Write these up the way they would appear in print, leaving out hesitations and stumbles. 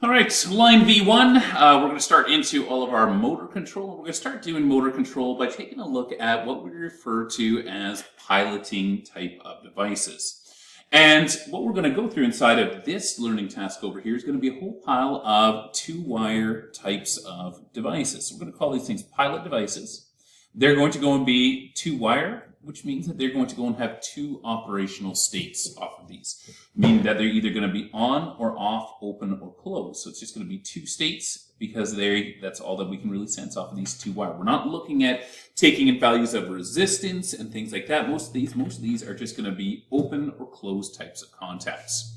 All right, line V1, we're going to start into all of our motor control. We're going to start doing motor control by taking a look at what we refer to as piloting type of devices. And what we're going to go through inside of this learning task over here is going to be a whole pile of two-wire types of devices. So we're going to call these things pilot devices. They're going to go and be two-wire, which means that they're going to go and have two operational states off of these, meaning that they're either going to be on or off, open or closed. So it's just going to be two states because that's all that we can really sense off of these two wire. We're not looking at taking in values of resistance and things like that. Most of these are just going to be open or closed types of contacts.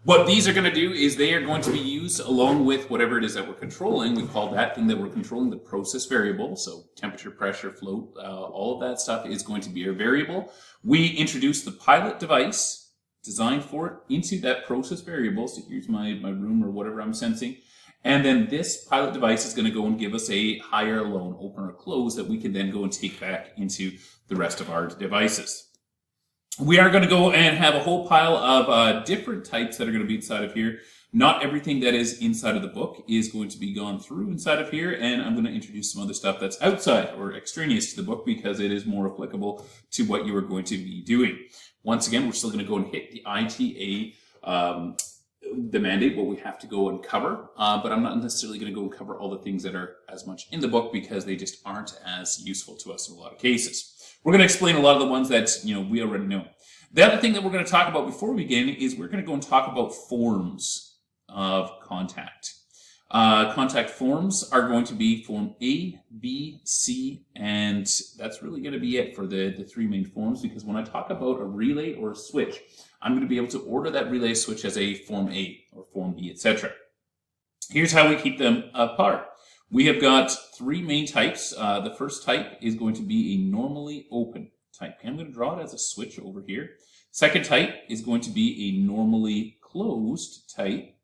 What these are going to do is they are going to be used along with whatever it is that we're controlling. We call that thing that we're controlling the process variable. So temperature, pressure, flow, all of that stuff is going to be a variable. We introduce the pilot device designed for it into that process variable. So here's my room or whatever I'm sensing. And then this pilot device is going to go and give us a higher, low, open, or close that we can then go and take back into the rest of our devices. We are going to go and have a whole pile of different types that are going to be inside of here. Not everything that is inside of the book is going to be gone through inside of here, and I'm going to introduce some other stuff that's outside or extraneous to the book because it is more applicable to what you are going to be doing. Once again, we're still going to go and hit the ITA, the mandate, what we have to go and cover, but I'm not necessarily going to go and cover all the things that are as much in the book because they just aren't as useful to us in a lot of cases. We're going to explain a lot of the ones that we already know. The other thing that we're going to talk about before we begin is we're going to go and talk about forms of contact. Contact forms are going to be form A, B, C, and that's really going to be it for the three main forms, because when I talk about a relay or a switch, I'm going to be able to order that relay switch as a form A or form B, etc. Here's how we keep them apart. We have got three main types. The first type is going to be a normally open type. I'm going to draw it as a switch over here. Second type is going to be a normally closed type.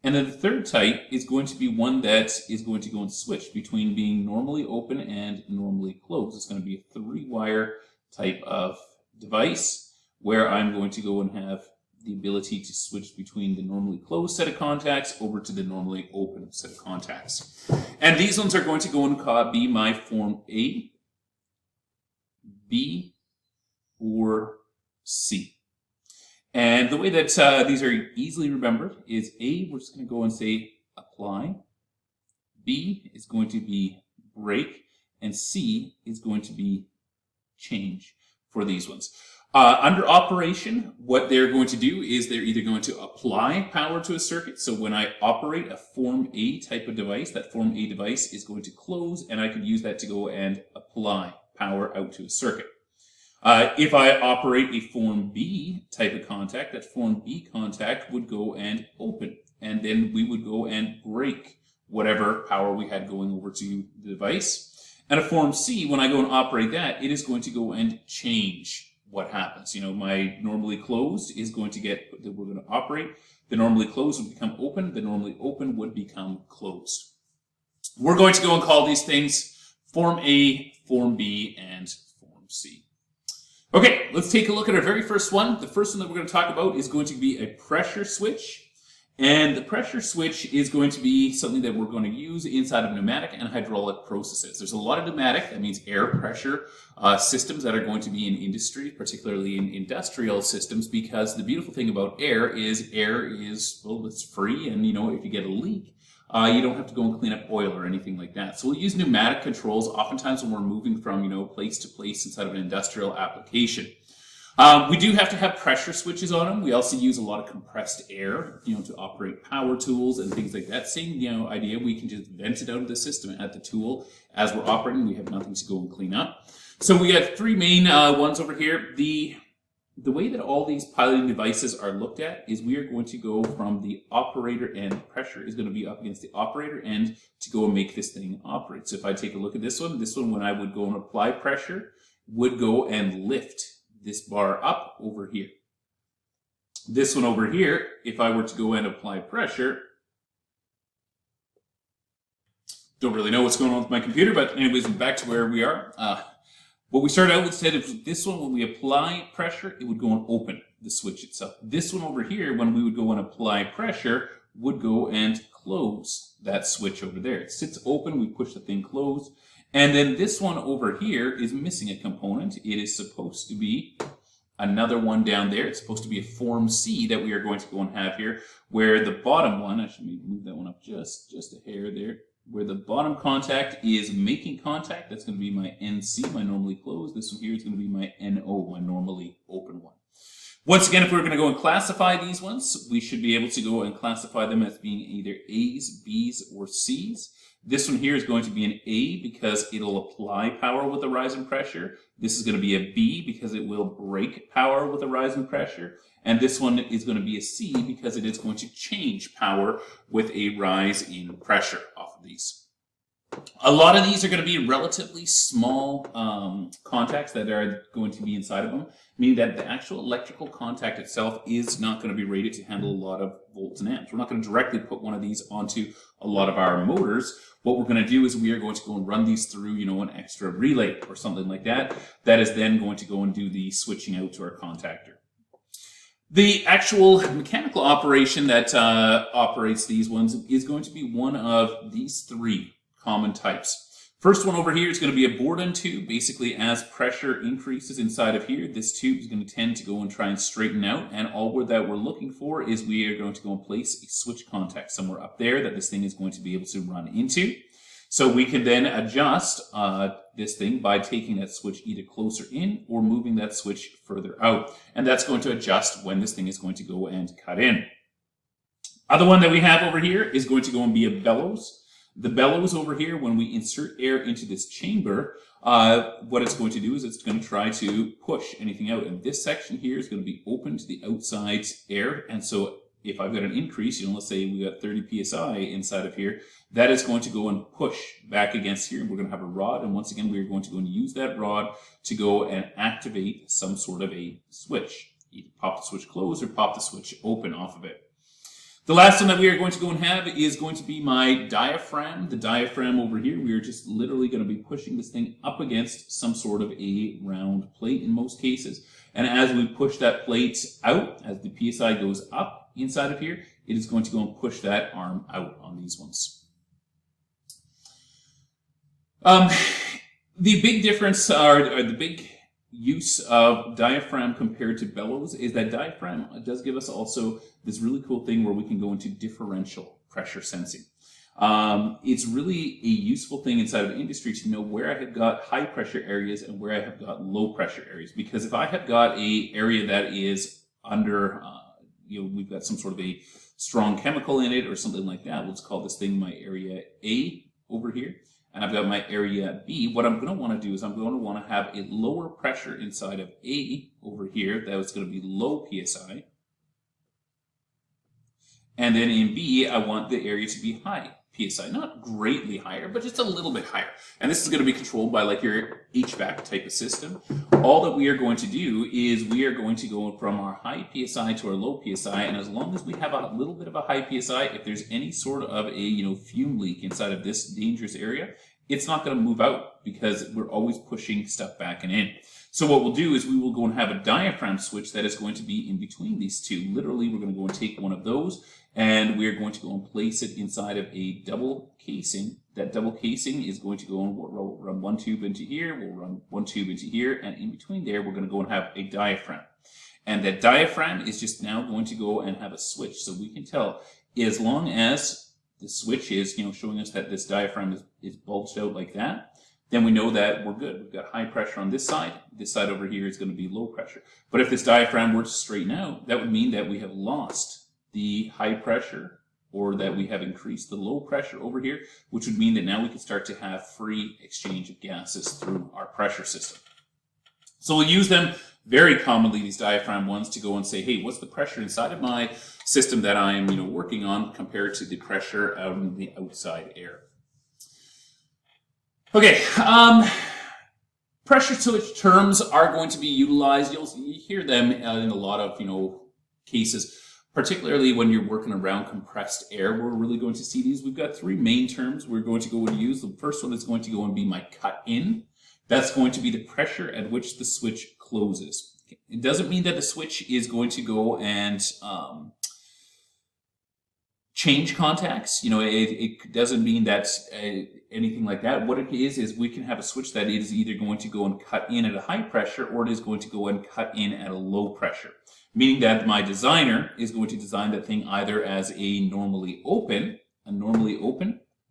And then the third type is going to be one that is going to go and switch between being normally open and normally closed. It's going to be a three-wire type of device where I'm going to go and have the ability to switch between the normally closed set of contacts over to the normally open set of contacts. And these ones are going to go and be my form A, B, or C. And the way that these are easily remembered is A, we're just going to go and say apply, B is going to be break, and C is going to be change for these ones. Under operation, what they're going to do is they're either going to apply power to a circuit. So when I operate a form A type of device, that form A device is going to close, and I can use that to go and apply power out to a circuit. If I operate a form B type of contact, that form B contact would go and open, and then we would go and break whatever power we had going over to the device. And a form C, when I go and operate that, it is going to go and change what happens. My normally closed is going to we're going to operate. The normally closed would become open. The normally open would become closed. We're going to go and call these things Form A, Form B, and Form C. Okay, let's take a look at our very first one. The first one that we're going to talk about is going to be a pressure switch. And the pressure switch is going to be something that we're going to use inside of pneumatic and hydraulic processes. There's a lot of pneumatic, that means air pressure systems that are going to be in industry, particularly in industrial systems, because the beautiful thing about air is, well, it's free, and if you get a leak, you don't have to go and clean up oil or anything like that. So we'll use pneumatic controls oftentimes when we're moving from place to place inside of an industrial application. We do have to have pressure switches on them. We also use a lot of compressed air, to operate power tools and things like that. Same, idea. We can just vent it out of the system at the tool as we're operating. We have nothing to go and clean up. So we have three main ones over here. The way that all these piloting devices are looked at is we are going to go from the operator end. Pressure is going to be up against the operator end to go and make this thing operate. So if I take a look at this one when I would go and apply pressure, would go and lift this bar up over here. This one over here, if I were to go and apply pressure, don't really know what's going on with my computer, but anyways, back to where we are. What we started out with said if this one, when we apply pressure, it would go and open the switch itself. This one over here, when we would go and apply pressure, would go and close that switch over there. It sits open, we push the thing closed. And then this one over here is missing a component. It is supposed to be another one down there. It's supposed to be a form C that we are going to go and have here, where the bottom one, I should move that one up just a hair there, where the bottom contact is making contact. That's going to be my NC, my normally closed. This one here is going to be my NO, my normally open one. Once again, if we're going to go and classify these ones, we should be able to go and classify them as being either A's, B's, or C's. This one here is going to be an A because it'll apply power with a rise in pressure. This is going to be a B because it will break power with a rise in pressure. And this one is going to be a C because it is going to change power with a rise in pressure off of these. A lot of these are going to be relatively small contacts that are going to be inside of them, meaning that the actual electrical contact itself is not going to be rated to handle a lot of volts and amps. We're not going to directly put one of these onto a lot of our motors. What we're going to do is we are going to go and run these through, an extra relay or something like that. That is then going to go and do the switching out to our contactor. The actual mechanical operation that operates these ones is going to be one of these three common types. First one over here is going to be a Borden tube. Basically, as pressure increases inside of here, this tube is going to tend to go and try and straighten out. And all that we're looking for is we are going to go and place a switch contact somewhere up there that this thing is going to be able to run into. So we can then adjust this thing by taking that switch either closer in or moving that switch further out. And that's going to adjust when this thing is going to go and cut in. Other one that we have over here is going to go and be a bellows. The bellows over here, when we insert air into this chamber, what it's going to do is it's going to try to push anything out. And this section here is going to be open to the outside air. And so if I've got an increase, let's say we got 30 psi inside of here, that is going to go and push back against here. And we're going to have a rod. And once again, we're going to go and use that rod to go and activate some sort of a switch. Either pop the switch closed or pop the switch open off of it. The last one that we are going to go and have is going to be my diaphragm. The diaphragm over here, we are just literally going to be pushing this thing up against some sort of a round plate in most cases. And as we push that plate out, as the PSI goes up inside of here, it is going to go and push that arm out on these ones. The big difference, or the big use of diaphragm compared to bellows is that diaphragm does give us also this really cool thing where we can go into differential pressure sensing. It's really a useful thing inside of industry to know where I have got high pressure areas and where I have got low pressure areas. Because if I have got a area that is under, we've got some sort of a strong chemical in it or something like that, let's call this thing my area A over here. And I've got my area B. What I'm going to want to do is I'm going to want to have a lower pressure inside of A over here. That is going to be low PSI. And then in B, I want the area to be high PSI. Not greatly higher, but just a little bit higher. And this is going to be controlled by like your HVAC type of system. All that we are going to do is we are going to go from our high PSI to our low PSI. And as long as we have a little bit of a high PSI, if there's any sort of a fume leak inside of this dangerous area, it's not going to move out because we're always pushing stuff back and in. So what we'll do is we will go and have a diaphragm switch that is going to be in between these two. Literally, we're going to go and take one of those and we're going to go and place it inside of a double casing. That double casing is going to go and we'll run one tube into here, we'll run one tube into here, and in between there, we're going to go and have a diaphragm. And that diaphragm is just now going to go and have a switch. So we can tell as long as the switch is, showing us that this diaphragm is bulged out like that, then we know that we're good. We've got high pressure on this side. This side over here is going to be low pressure. But if this diaphragm were to straighten out, that would mean that we have lost the high pressure or that we have increased the low pressure over here, which would mean that now we can start to have free exchange of gases through our pressure system. So we'll use them very commonly, these diaphragm ones, to go and say, hey, what's the pressure inside of my system that I'm working on compared to the pressure out in the outside air. Okay, pressure switch terms are going to be utilized. You'll hear them in a lot of cases, particularly when you're working around compressed air. We're really going to see these. We've got three main terms we're going to go and use. The first one is going to go and be my cut in. That's going to be the pressure at which the switch closes. It doesn't mean that the switch is going to go and change contacts. It doesn't mean that anything like that. What it is we can have a switch that is either going to go and cut in at a high pressure, or it is going to go and cut in at a low pressure. Meaning that my designer is going to design that thing either as a normally open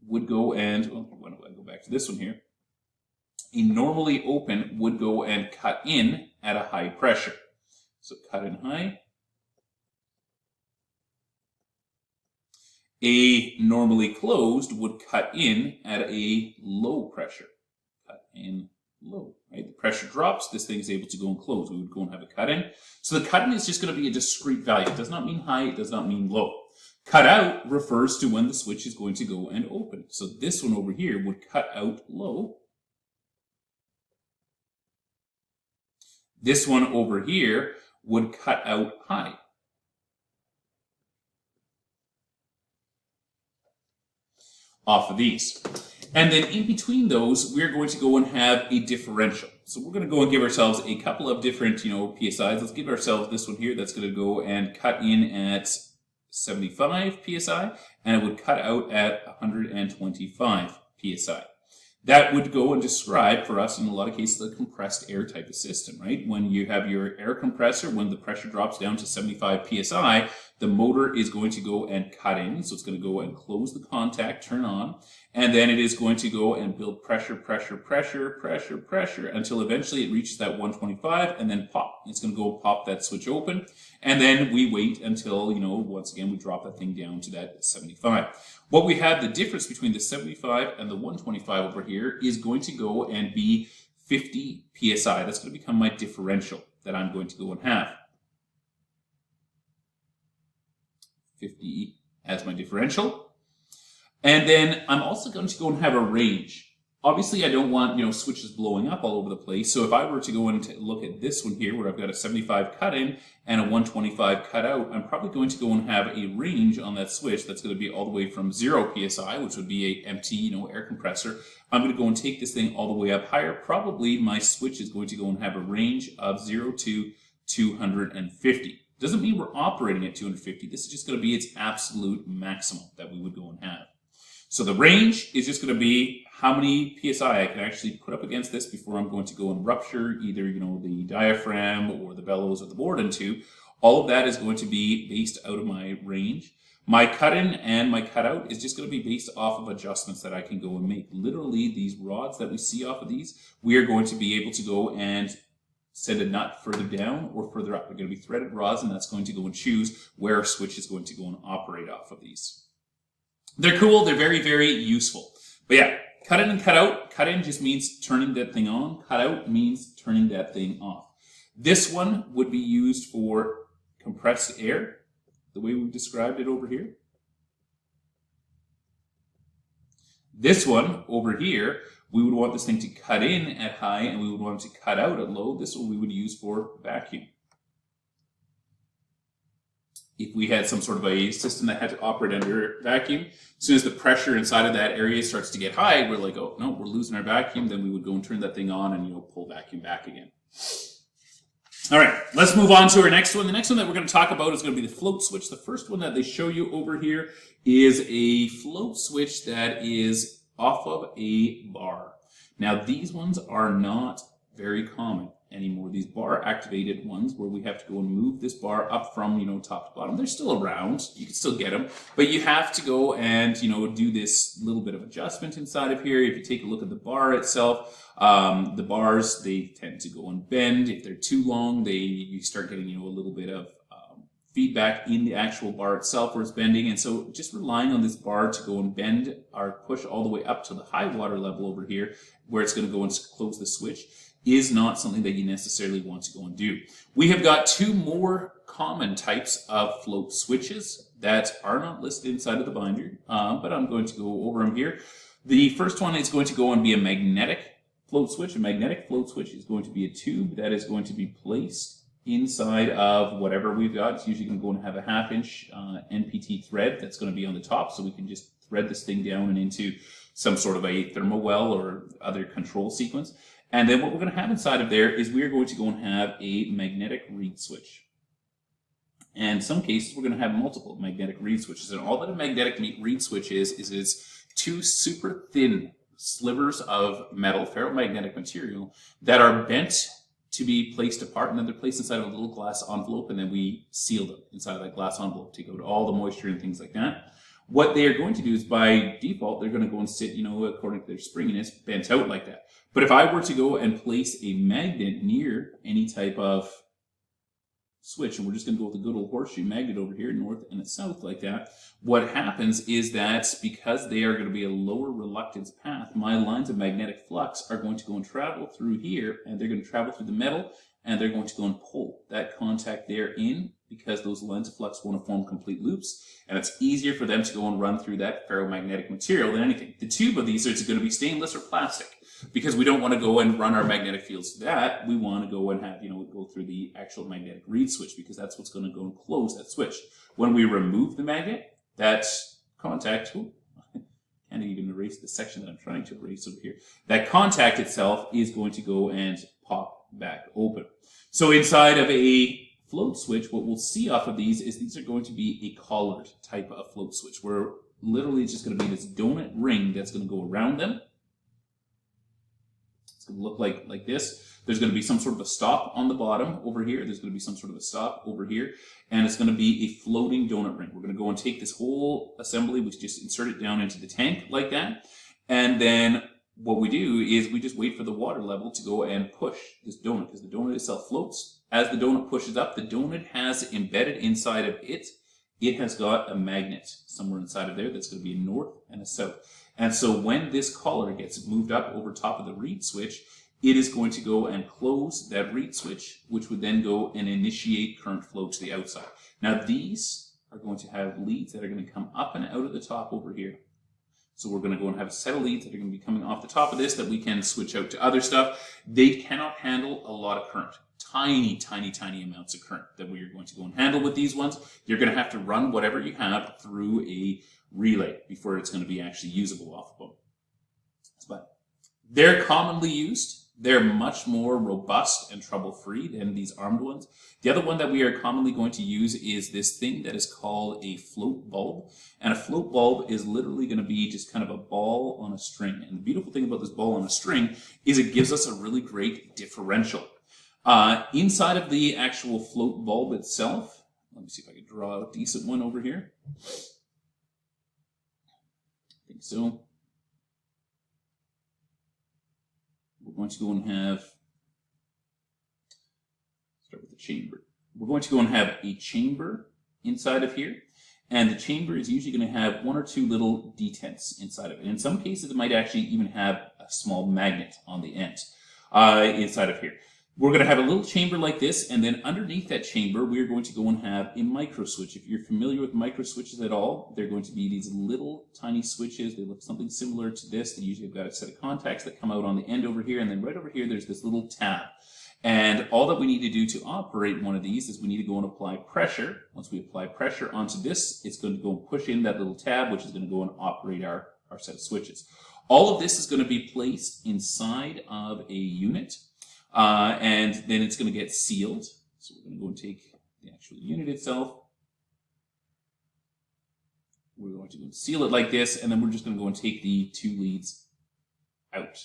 would go and, when I go back to this one here, a normally open would go and cut in at a high pressure. So cut in high. A normally closed would cut in at a low pressure. Cut in low, right? The pressure drops, this thing is able to go and close. We would go and have a cut in. So the cut in is just going to be a discrete value. It does not mean high, it does not mean low. Cut out refers to when the switch is going to go and open. So this one over here would cut out low. This one over here would cut out high. Off of these. And then in between those, we're going to go and have a differential. So we're going to go and give ourselves a couple of different, PSIs. Let's give ourselves this one here that's going to go and cut in at 75 PSI, and it would cut out at 125 PSI. That would go and describe for us, in a lot of cases, a compressed air type of system, right? When you have your air compressor, when the pressure drops down to 75 PSI, the motor is going to go and cut in. So it's going to go and close the contact, turn on, and then it is going to go and build pressure until eventually it reaches that 125, and then pop. It's going to go pop that switch open, and then we wait until, once again, we drop that thing down to that 75. What we have, the difference between the 75 and the 125 over here is going to go and be 50 PSI. That's going to become my differential that I'm going to go and have. 50 as my differential. And then I'm also going to go and have a range. Obviously, I don't want, switches blowing up all over the place. So if I were to go and look at this one here, where I've got a 75 cut in and a 125 cut out, I'm probably going to go and have a range on that switch that's going to be all the way from 0 PSI, which would be a empty, air compressor. I'm going to go and take this thing all the way up higher. Probably my switch is going to go and have a range of 0 to 250. Doesn't mean we're operating at 250. This is just going to be its absolute maximum that we would go and have. So the range is just going to be how many PSI I can actually put up against this before I'm going to go and rupture either, the diaphragm or the bellows or the board into. All of that is going to be based out of my range. My cut-in and my cut-out is just going to be based off of adjustments that I can go and make. Literally, these rods that we see off of these, we are going to be able to go and send a nut further down or further up. They're going to be threaded rods, and that's going to go and choose where our switch is going to go and operate off of these. They're cool. They're very, very useful. But yeah, cut in and cut out. Cut in just means turning that thing on. Cut out means turning that thing off. This one would be used for compressed air, the way we've described it over here. This one over here, we would want this thing to cut in at high, and we would want it to cut out at low. This one we would use for vacuum. If we had some sort of a system that had to operate under vacuum, as soon as the pressure inside of that area starts to get high, we're like, oh, no, we're losing our vacuum. Then we would go and turn that thing on and, pull vacuum back again. All right, let's move on to our next one. The next one that we're going to talk about is going to be the float switch. The first one that they show you over here is a float switch that is off of a bar. Now, these ones are not very common anymore. These bar activated ones where we have to go and move this bar up from, top to bottom. They're still around. You can still get them, but you have to go and, do this little bit of adjustment inside of here. If you take a look at the bar itself, the bars, they tend to go and bend. If they're too long, you start getting, a little bit of feedback in the actual bar itself where it's bending. And so just relying on this bar to go and bend or push all the way up to the high water level over here, where it's going to go and close the switch, is not something that you necessarily want to go and do. We have got two more common types of float switches that are not listed inside of the binder, but I'm going to go over them here. The first one is going to go and be a magnetic float switch. A magnetic float switch is going to be a tube that is going to be placed inside of whatever we've got. It's usually going to go and have a 1/2-inch NPT thread that's going to be on the top, so we can just thread this thing down and into some sort of a thermal well or other control sequence. And then what we're going to have inside of there is we're going to go and have a magnetic reed switch. And in some cases, we're going to have multiple magnetic reed switches. And all that a magnetic reed switch is it's two super thin slivers of metal, ferromagnetic material, that are bent to be placed apart, and then they're placed inside of a little glass envelope, and then we seal them inside of that glass envelope to take out all the moisture and things like that. What they are going to do is, by default, they're going to go and sit, according to their springiness, bent out like that. But if I were to go and place a magnet near any type of switch, and we're just going to go with a good old horseshoe magnet over here, north and south like that, what happens is that because they are going to be a lower reluctance path, my lines of magnetic flux are going to go and travel through here, and they're going to travel through the metal, and they're going to go and pull that contact there in, because those lines of flux want to form complete loops, and it's easier for them to go and run through that ferromagnetic material than anything. The tube of these is going to be stainless or plastic, because we don't want to go and run our magnetic fields to that. We want to go and have, go through the actual magnetic reed switch, because that's what's going to go and close that switch. When we remove the magnet, that contact, can't even erase the section that I'm trying to erase over here. That contact itself is going to go and pop back open. So inside of a float switch, what we'll see off of these is these are going to be a collared type of float switch, where literally it's just going to be this donut ring that's going to go around them. It's going to look like this. There's going to be some sort of a stop on the bottom over here. There's going to be some sort of a stop over here. And it's going to be a floating donut ring. We're going to go and take this whole assembly, we just insert it down into the tank like that. And then what we do is we just wait for the water level to go and push this donut, because the donut itself floats. As the donut pushes up, the donut has embedded inside of it, it has got a magnet somewhere inside of there that's going to be a north and a south. And so when this collar gets moved up over top of the reed switch, it is going to go and close that reed switch, which would then go and initiate current flow to the outside. Now these are going to have leads that are going to come up and out of the top over here. So we're going to go and have a set of leads that are going to be coming off the top of this that we can switch out to other stuff. They cannot handle a lot of current. Tiny, tiny, tiny amounts of current that we are going to go and handle with these ones. You're going to have to run whatever you have through a relay before it's going to be actually usable off of them. But they're commonly used. They're much more robust and trouble-free than these armed ones. The other one that we are commonly going to use is this thing that is called a float bulb. And a float bulb is literally going to be just kind of a ball on a string. And the beautiful thing about this ball on a string is it gives us a really great differential. Inside of the actual float bulb itself, let me see if I can draw a decent one over here. I think so. We're going to go and have, start with the chamber. We're going to go and have a chamber inside of here. And the chamber is usually going to have one or two little detents inside of it. In some cases, it might actually even have a small magnet on the end inside of here. We're going to have a little chamber like this, and then underneath that chamber, we're going to go and have a micro switch. If you're familiar with micro switches at all, they're going to be these little tiny switches. They look something similar to this. They usually have got a set of contacts that come out on the end over here, and then right over here, there's this little tab. And all that we need to do to operate one of these is we need to go and apply pressure. Once we apply pressure onto this, it's going to go and push in that little tab, which is going to go and operate our set of switches. All of this is going to be placed inside of a unit. And then it's going to get sealed. So we're going to go and take the actual unit itself. We're going to go and seal it like this, and then we're just going to go and take the two leads out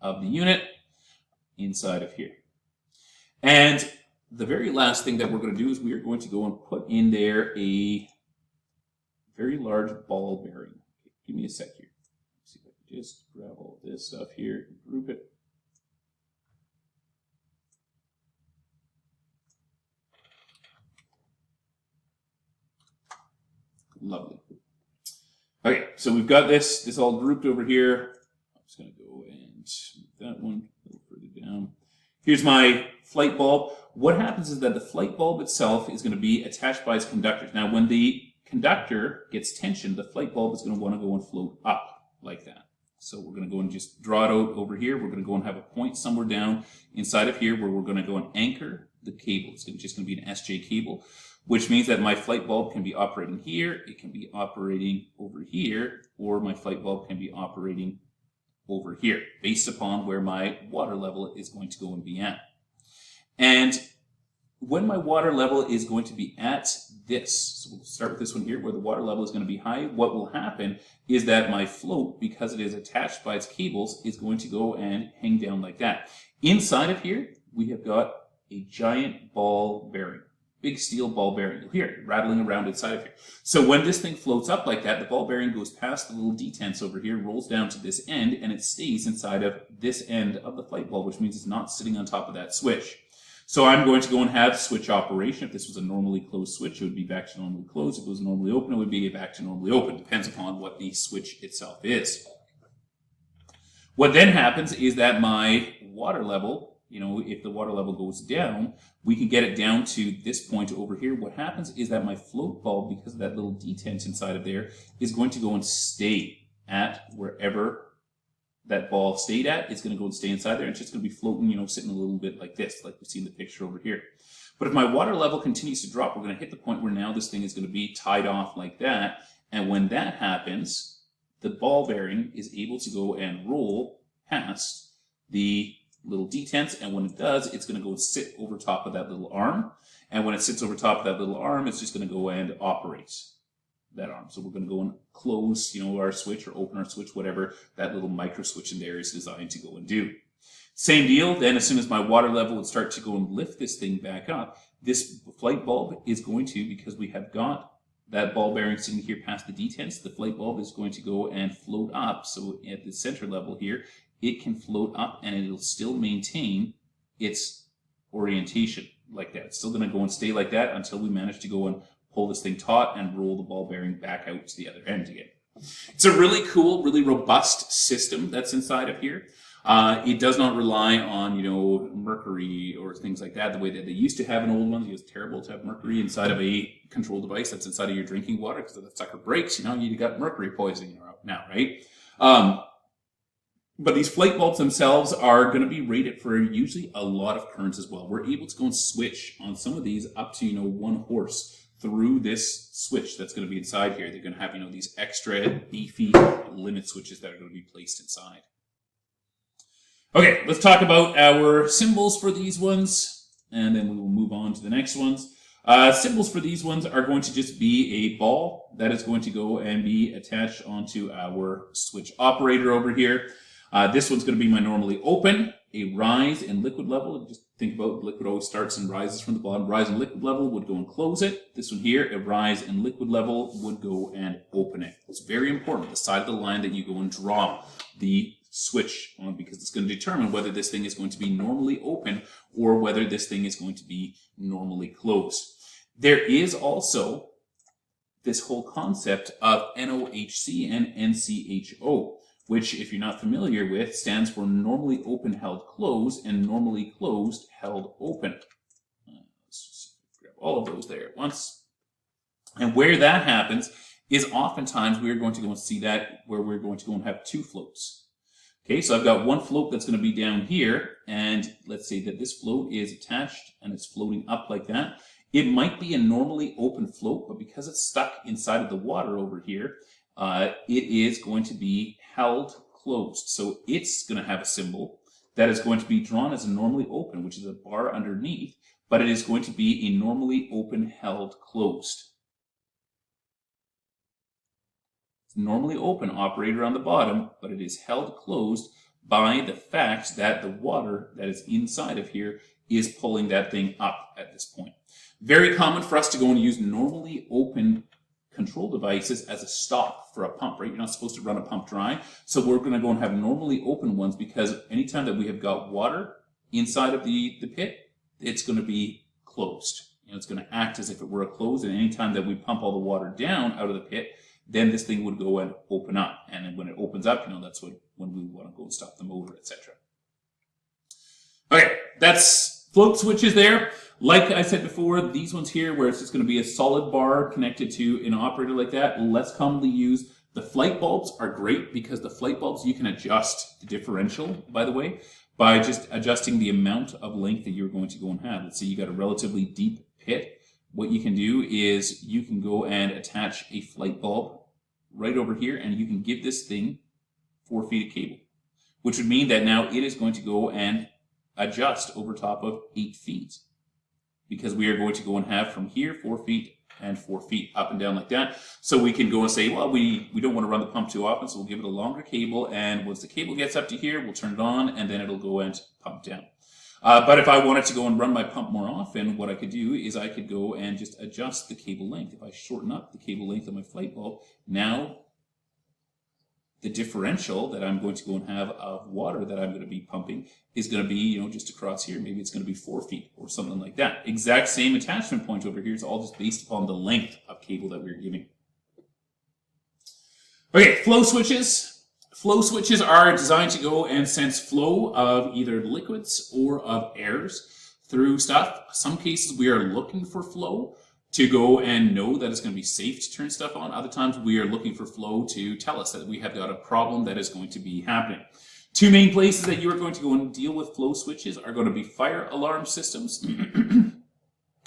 of the unit inside of here. And the very last thing that we're going to do is we are going to go and put in there a very large ball bearing. Okay, give me a sec here. Let's see if I can just grab all of this stuff here and group it. Lovely. Okay, so we've got this all grouped over here. I'm just going to go and move that one a little further down. Here's my flight bulb. What happens is that the flight bulb itself is going to be attached by its conductors. Now, when the conductor gets tensioned, the flight bulb is going to want to go and float up like that. So we're going to go and just draw it out over here. We're going to go and have a point somewhere down inside of here where we're going to go and anchor the cable. It's just going to be an SJ cable, which means that my flight bulb can be operating here, it can be operating over here, or my flight bulb can be operating over here based upon where my water level is going to go and be at. And when my water level is going to be at this, so we'll start with this one here where the water level is going to be high, what will happen is that my float, because it is attached by its cables, is going to go and hang down like that. Inside of here, we have got a giant ball bearing, big steel ball bearing. You'll hear it rattling around inside of here. So when this thing floats up like that, the ball bearing goes past the little detents over here, rolls down to this end, and it stays inside of this end of the flight bulb, which means it's not sitting on top of that switch. So I'm going to go and have switch operation. If this was a normally closed switch, it would be back to normally closed. If it was normally open, it would be back to normally open. Depends upon what the switch itself is. What then happens is that my water level, if the water level goes down, we can get it down to this point over here. What happens is that my float bulb, because of that little detent inside of there, is going to go and stay at wherever that ball stayed at. It's going to go and stay inside there. It's just going to be floating, sitting a little bit like this, like we see in the picture over here. But if my water level continues to drop, we're going to hit the point where now this thing is going to be tied off like that. And when that happens, the ball bearing is able to go and roll past the little detents. And when it does, it's going to go and sit over top of that little arm. And when it sits over top of that little arm, it's just going to go and operate that arm. So we're going to go and close, our switch or open our switch, whatever that little micro switch in there is designed to go and do. Same deal. Then as soon as my water level would start to go and lift this thing back up, this flight bulb is going to, because we have got that ball bearing sitting here past the detents, the flight bulb is going to go and float up. So at the center level here, it can float up and it'll still maintain its orientation like that. It's still going to go and stay like that until we manage to go and pull this thing taut and roll the ball bearing back out to the other end again. It's a really cool, really robust system that's inside of here. It does not rely on, mercury or things like that, the way that they used to have in old ones. It was terrible to have mercury inside of a control device that's inside of your drinking water, because if that sucker breaks, you got mercury poisoning now, right? But these flight bulbs themselves are going to be rated for usually a lot of currents as well. We're able to go and switch on some of these up to, 1 horse through this switch that's going to be inside here. They're going to have, these extra beefy limit switches that are going to be placed inside. Okay, let's talk about our symbols for these ones, and then we will move on to the next ones. Symbols for these ones are going to just be a ball that is going to go and be attached onto our switch operator over here. This one's going to be my normally open, a rise in liquid level. Just think about liquid always starts and rises from the bottom. Rise in liquid level would go and close it. This one here, a rise in liquid level would go and open it. It's very important, the side of the line that you go and draw the switch on, because it's going to determine whether this thing is going to be normally open or whether this thing is going to be normally closed. There is also this whole concept of NOHC and NCHO, which, if you're not familiar with, stands for normally open held closed and normally closed held open. Let's just grab all of those there at once. And where that happens is oftentimes we're going to go and see that where we're going to go and have 2 floats. Okay, so I've got one float that's going to be down here, and let's say that this float is attached and it's floating up like that. It might be a normally open float, but because it's stuck inside of the water over here, it is going to be held closed. So it's going to have a symbol that is going to be drawn as a normally open, which is a bar underneath, but it is going to be a normally open held closed. It's normally open operator on the bottom, but it is held closed by the fact that the water that is inside of here is pulling that thing up at this point. Very common for us to go and use normally open control devices as a stop for a pump, right? You're not supposed to run a pump dry. So we're going to go and have normally open ones, because anytime that we have got water inside of the pit, it's going to be closed. It's going to act as if it were a closed, and anytime that we pump all the water down out of the pit, then this thing would go and open up. And then when it opens up, that's when we want to go and stop the motor, etc. Okay, that's float switches there. Like I said before, these ones here, where it's just going to be a solid bar connected to an operator like that, less commonly used. The flight bulbs are great, because the flight bulbs, you can adjust the differential, by the way, by just adjusting the amount of length that you're going to go and have. Let's say you got a relatively deep pit. What you can do is you can go and attach a flight bulb right over here, and you can give this thing 4 feet of cable. which would mean that now it is going to go and adjust over top of 8 feet. Because we are going to go and have from here 4 feet and 4 feet up and down like that. So we can go and say, well, we don't want to run the pump too often, so we'll give it a longer cable, and once the cable gets up to here, we'll turn it on, and then it'll go and pump down. But if I wanted to go and run my pump more often, what I could do is I could go and just adjust the cable length. If I shorten up the cable length of my flight bulb, now the differential that I'm going to go and have of water that I'm going to be pumping is going to be, just across here. Maybe it's going to be 4 feet or something like that. Exact same attachment point over here. It's all just based upon the length of cable that we're giving. Okay, flow switches. Flow switches are designed to go and sense flow of either liquids or of airs through stuff. Some cases we are looking for flow to go and know that it's going to be safe to turn stuff on. Other times we are looking for flow to tell us that we have got a problem that is going to be happening. Two main places that you are going to go and deal with flow switches are going to be fire alarm systems.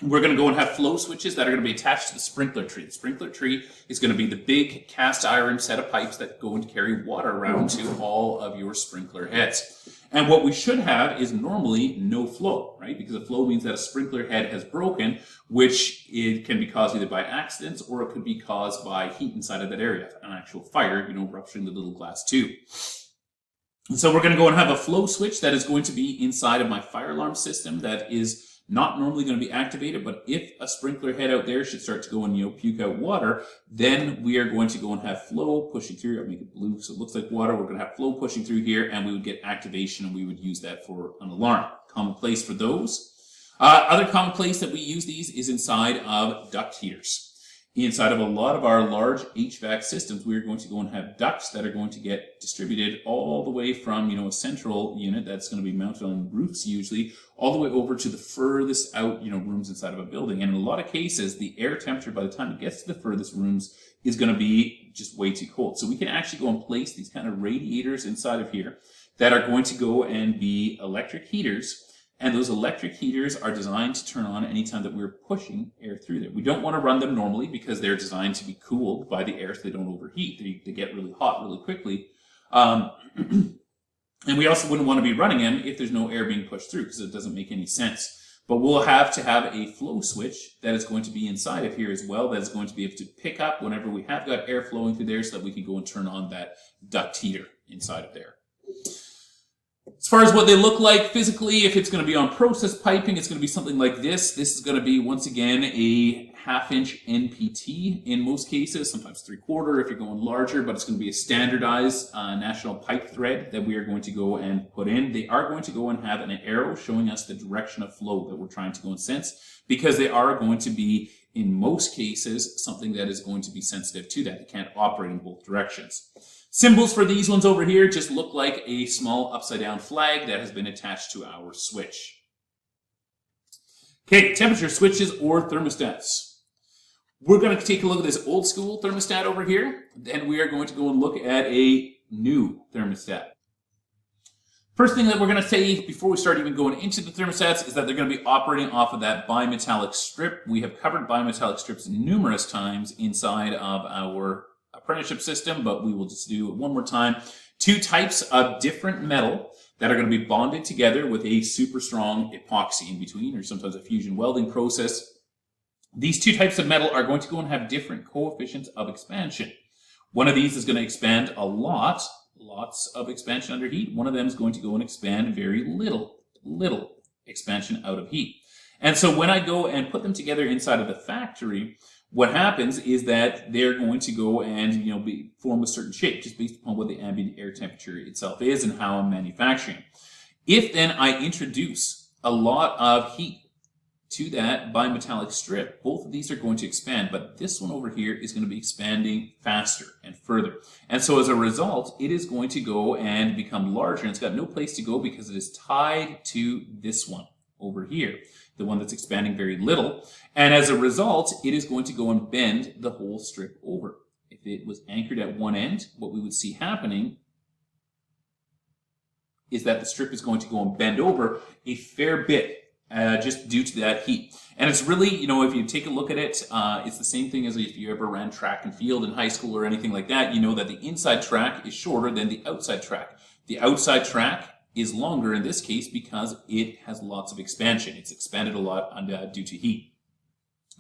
We're going to go and have flow switches that are going to be attached to the sprinkler tree. The sprinkler tree is going to be the big cast iron set of pipes that go and carry water around to all of your sprinkler heads. And what we should have is normally no flow, right? Because a flow means that a sprinkler head has broken, which it can be caused either by accidents or it could be caused by heat inside of that area, an actual fire, rupturing the little glass tube. And so we're going to go and have a flow switch that is going to be inside of my fire alarm system that is not normally going to be activated, but if a sprinkler head out there should start to go and puke out water, then we are going to go and have flow pushing through. I'll make it blue so it looks like water. We're going to have flow pushing through here, and we would get activation, and we would use that for an alarm. Common place for those. Other common place that we use these is inside of duct heaters. Inside of a lot of our large HVAC systems, we're going to go and have ducts that are going to get distributed all the way from, a central unit that's going to be mounted on roofs usually, all the way over to the furthest out, rooms inside of a building. And in a lot of cases, the air temperature by the time it gets to the furthest rooms is going to be just way too cold. So we can actually go and place these kind of radiators inside of here that are going to go and be electric heaters. And those electric heaters are designed to turn on anytime that we're pushing air through there. We don't want to run them normally because they're designed to be cooled by the air so they don't overheat. They get really hot really quickly. And we also wouldn't want to be running them if there's no air being pushed through because it doesn't make any sense. But we'll have to have a flow switch that is going to be inside of here as well that is going to be able to pick up whenever we have got air flowing through there so that we can go and turn on that duct heater inside of there. As far as what they look like physically, if it's going to be on process piping, it's going to be something like this. This is going to be, once again, a 1/2-inch NPT in most cases, sometimes 3/4 if you're going larger, but it's going to be a standardized national pipe thread that we are going to go and put in. They are going to go and have an arrow showing us the direction of flow that we're trying to go and sense, because they are going to be, in most cases, something that is going to be sensitive to that. It can't operate in both directions. Symbols for these ones over here just look like a small upside down flag that has been attached to our switch. Okay, temperature switches or thermostats. We're going to take a look at this old school thermostat over here. Then we are going to go and look at a new thermostat. First thing that we're going to say before we start even going into the thermostats is that they're going to be operating off of that bimetallic strip. We have covered bimetallic strips numerous times inside of our apprenticeship system, but we will just do it one more time. Two types of different metal that are going to be bonded together with a super strong epoxy in between, or sometimes a fusion welding process. These two types of metal are going to go and have different coefficients of expansion. One of these is going to expand a lot, lots of expansion under heat. One of them is going to go and expand very little expansion out of heat. And so when I go and put them together inside of the factory, what happens is that they're going to go and form a certain shape just based upon what the ambient air temperature itself is and how I'm manufacturing. If then I introduce a lot of heat to that bimetallic strip, both of these are going to expand, but this one over here is going to be expanding faster and further. And so as a result, it is going to go and become larger, and it's got no place to go because it is tied to this one over here, the one that's expanding very little. And as a result, it is going to go and bend the whole strip over. If it was anchored at one end, what we would see happening is that the strip is going to go and bend over a fair bit just due to that heat. And it's really, if you take a look at it, it's the same thing as if you ever ran track and field in high school or anything like that. You know that the inside track is shorter than the outside track. The outside track is longer in this case because it has lots of expansion. It's expanded a lot due to heat.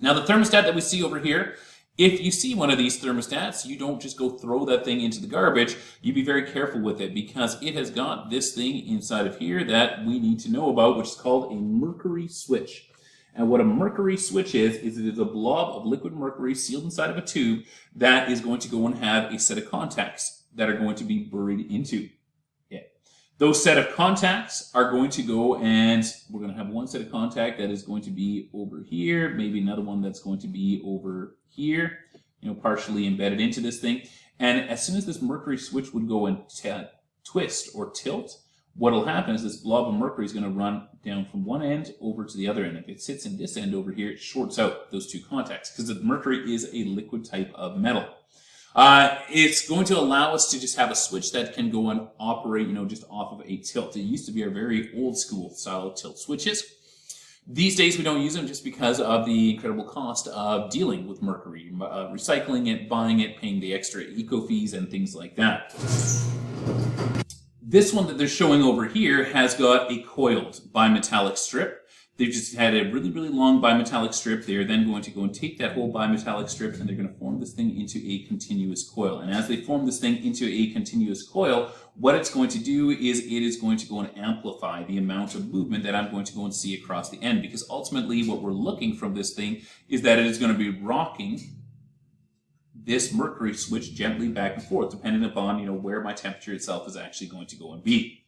Now the thermostat that we see over here, if you see one of these thermostats, you don't just go throw that thing into the garbage. You be very careful with it because it has got this thing inside of here that we need to know about, which is called a mercury switch. And what a mercury switch is it is a blob of liquid mercury sealed inside of a tube that is going to go and have a set of contacts that are going to be buried into it. Those set of contacts are going to go, and we're going to have one set of contact that is going to be over here, maybe another one that's going to be over here, partially embedded into this thing. And as soon as this mercury switch would go and twist or tilt, what will happen is this blob of mercury is going to run down from one end over to the other end. If it sits in this end over here, it shorts out those two contacts because the mercury is a liquid type of metal. It's going to allow us to just have a switch that can go and operate, just off of a tilt. It used to be our very old school style tilt switches. These days we don't use them just because of the incredible cost of dealing with mercury, recycling it, buying it, paying the extra eco fees and things like that. This one that they're showing over here has got a coiled bimetallic strip. They've just had a really, really long bimetallic strip. They're then going to go and take that whole bimetallic strip and they're going to form this thing into a continuous coil. And as they form this thing into a continuous coil, what it's going to do is it is going to go and amplify the amount of movement that I'm going to go and see across the end. Because ultimately what we're looking from this thing is that it is going to be rocking this mercury switch gently back and forth, depending upon where my temperature itself is actually going to go and be.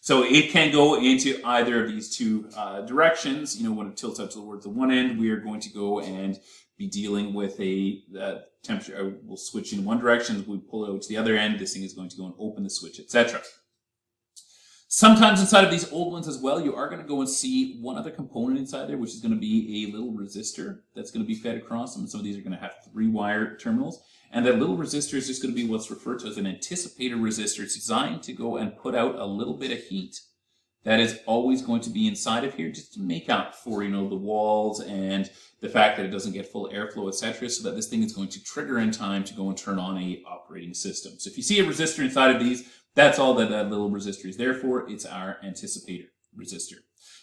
So it can go into either of these two directions. When it tilts out towards the one end, we are going to go and be dealing with a temperature. We'll switch in one direction. If we pull it out to the other end, this thing is going to go and open the switch, etc. Sometimes inside of these old ones as well, you are going to go and see one other component inside there, which is going to be a little resistor that's going to be fed across them. Some of these are going to have 3-wire terminals. And that little resistor is just going to be what's referred to as an anticipator resistor. It's designed to go and put out a little bit of heat that is always going to be inside of here just to make up for, the walls and the fact that it doesn't get full airflow, etc., so that this thing is going to trigger in time to go and turn on a operating system. So if you see a resistor inside of these, that's all that little resistor is there for. It's our anticipator resistor.